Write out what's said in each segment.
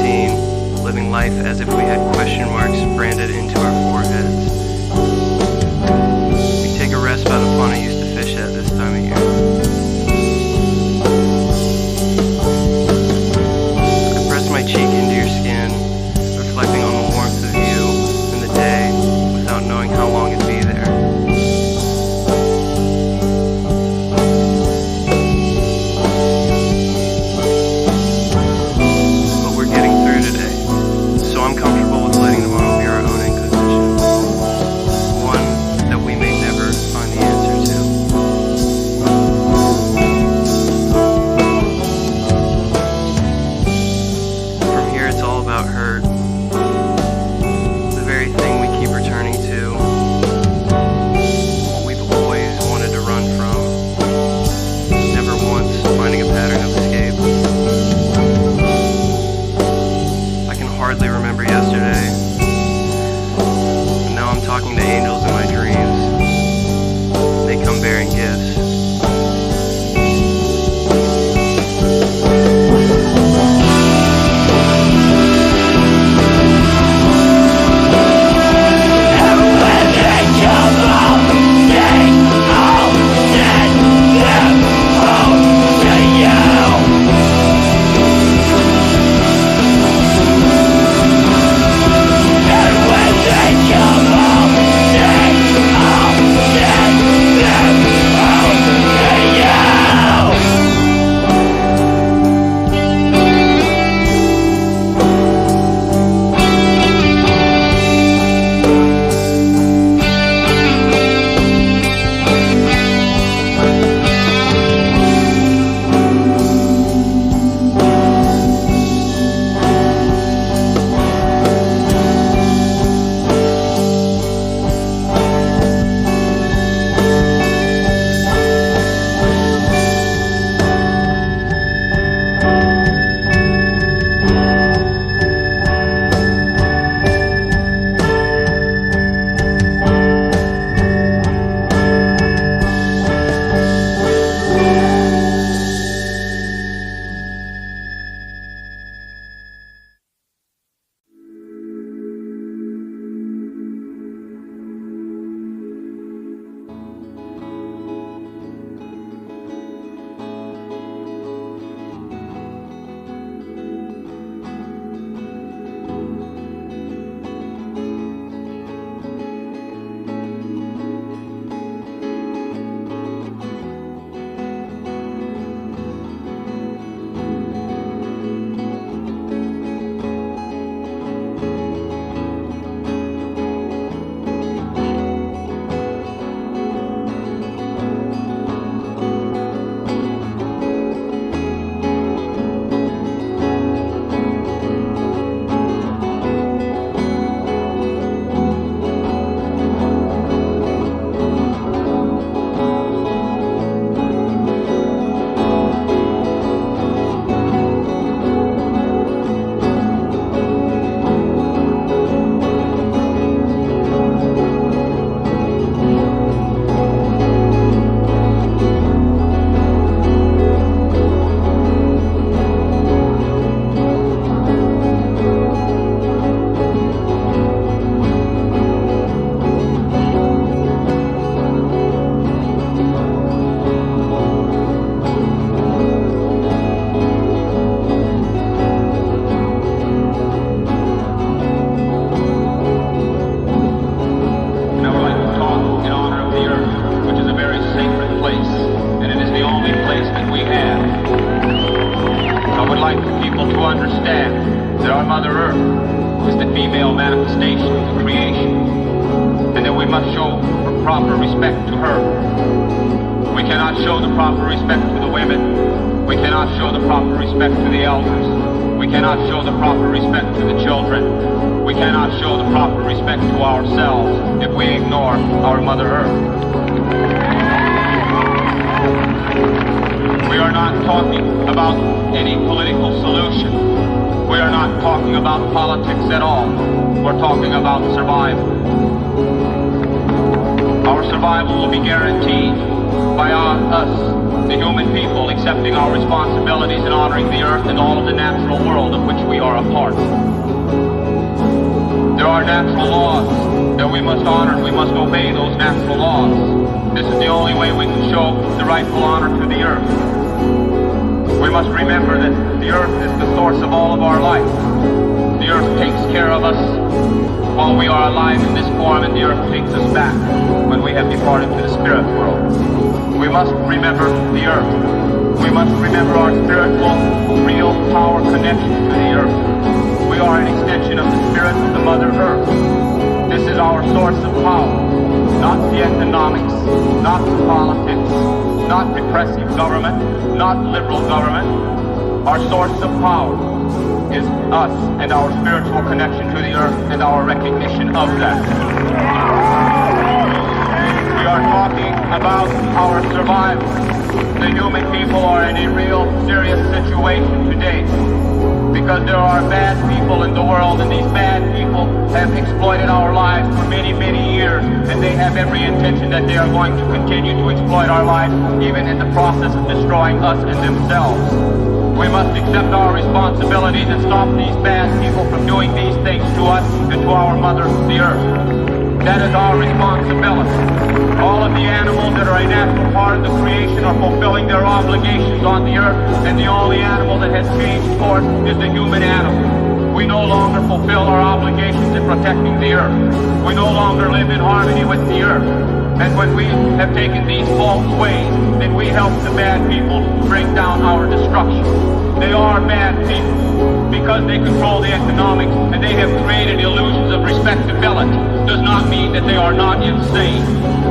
routine, living life as if we had question marks branded into our foreheads. We take a rest by the pond I used to fish at this time of year. I press my cheek into your skin, reflecting on the warmth of you and the day without knowing how long it'd be there. I'm comfortable with letting tomorrow be our own inquisition, one that we may never find the answer to. From here it's all about hurt, the very thing we keep returning to, what we've always wanted to run from, never once finding a pattern of escape. Hardly remember yesterday, but now I'm talking to angels in my dreams. They come bearing gifts. Our survival will be guaranteed by us, the human people, accepting our responsibilities and honoring the earth and all of the natural world of which we are a part. There are natural laws that we must honor. We must obey those natural laws. This is the only way we can show the rightful honor to the earth. We must remember that the earth is the source of all of our life. The earth takes care of us while we are alive in this form, and the earth takes us back when we have departed to the spirit world. We must remember the earth. We must remember our spiritual, real power connection to the earth. We are an extension of the spirit of the Mother Earth. This is our source of power, not the economics, not the politics, not repressive government, not liberal government. Our source of power is us and our spiritual connection to the earth and our recognition of that. We are talking about our survival. The human people are in a real serious situation today because there are bad people in the world, and these bad people have exploited our lives for many, many years, and they have every intention that they are going to continue to exploit our lives even in the process of destroying us and themselves. We must accept our responsibilities and stop these bad people from doing these things to us and to our mother, the earth. That is our responsibility. All of the animals that are a natural part of the creation are fulfilling their obligations on the earth, and the only animal that has changed course is the human animal. We no longer fulfill our obligations in protecting the earth. We no longer live in harmony with the earth. And when we have taken these false ways, then we help the bad people bring down our destruction. They are bad people because they control the economics and they have created illusions of respectability. Does not mean that they are not insane.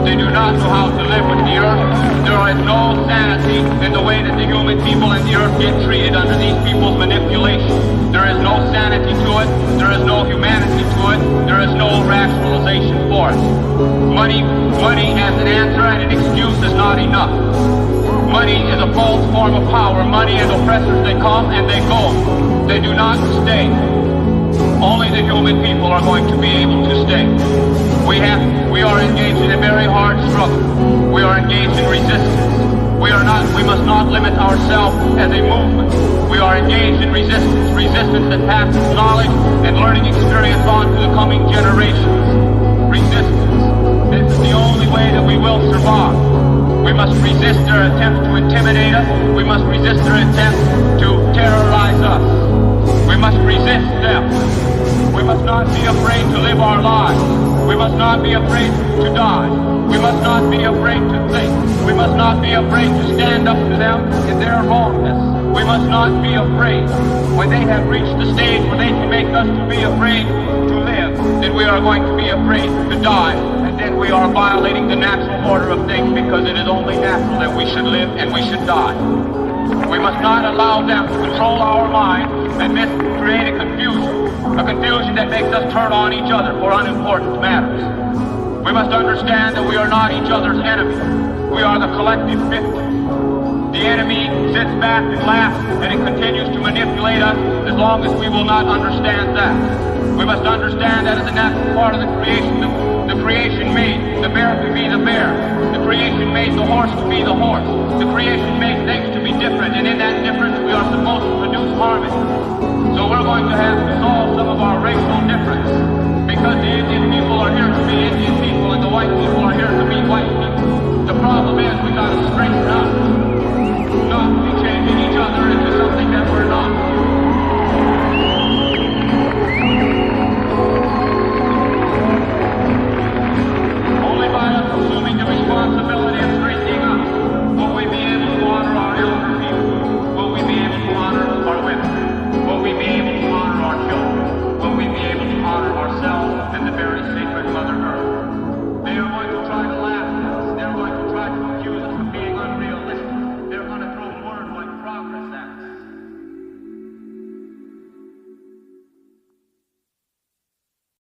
They do not know how to live with the earth. There is no sanity in the way that the human people and the earth get treated under these people's manipulation. There is no sanity to it. There is no humanity to it. There is no rationalization for it. Money as an answer and an excuse is not enough. Money is a false form of power. Money and oppressors, they come and they go. They do not stay. Only the human people are going to be able to stay. We are engaged in a very hard struggle. We are engaged in resistance. We must not limit ourselves as a movement. We are engaged in resistance that passes knowledge and learning experience on to the coming generations. Resistance. This is the only way that we will survive. We must resist their attempts to intimidate us. We must resist their attempts to terrorize us. We must resist them. We must not be afraid to live our lives. We must not be afraid to die. We must not be afraid to think. We must not be afraid to stand up to them in their wrongness. We must not be afraid. When they have reached the stage where they can make us to be afraid to live, then we are going to be afraid to die. And then we are violating the natural order of things, because it is only natural that we should live and we should die. We must not allow them to control our mind and create a confusion that makes us turn on each other for unimportant matters. We must understand that we are not each other's enemy. We are the collective victim. The enemy sits back and laughs, and it continues to manipulate us as long as we will not understand that. We must understand that as a natural part of the creation. The creation made the bear to be the bear. The creation made the horse to be the horse. The creation made things to be different, and in that difference we are supposed to produce harmony. So we're going to have to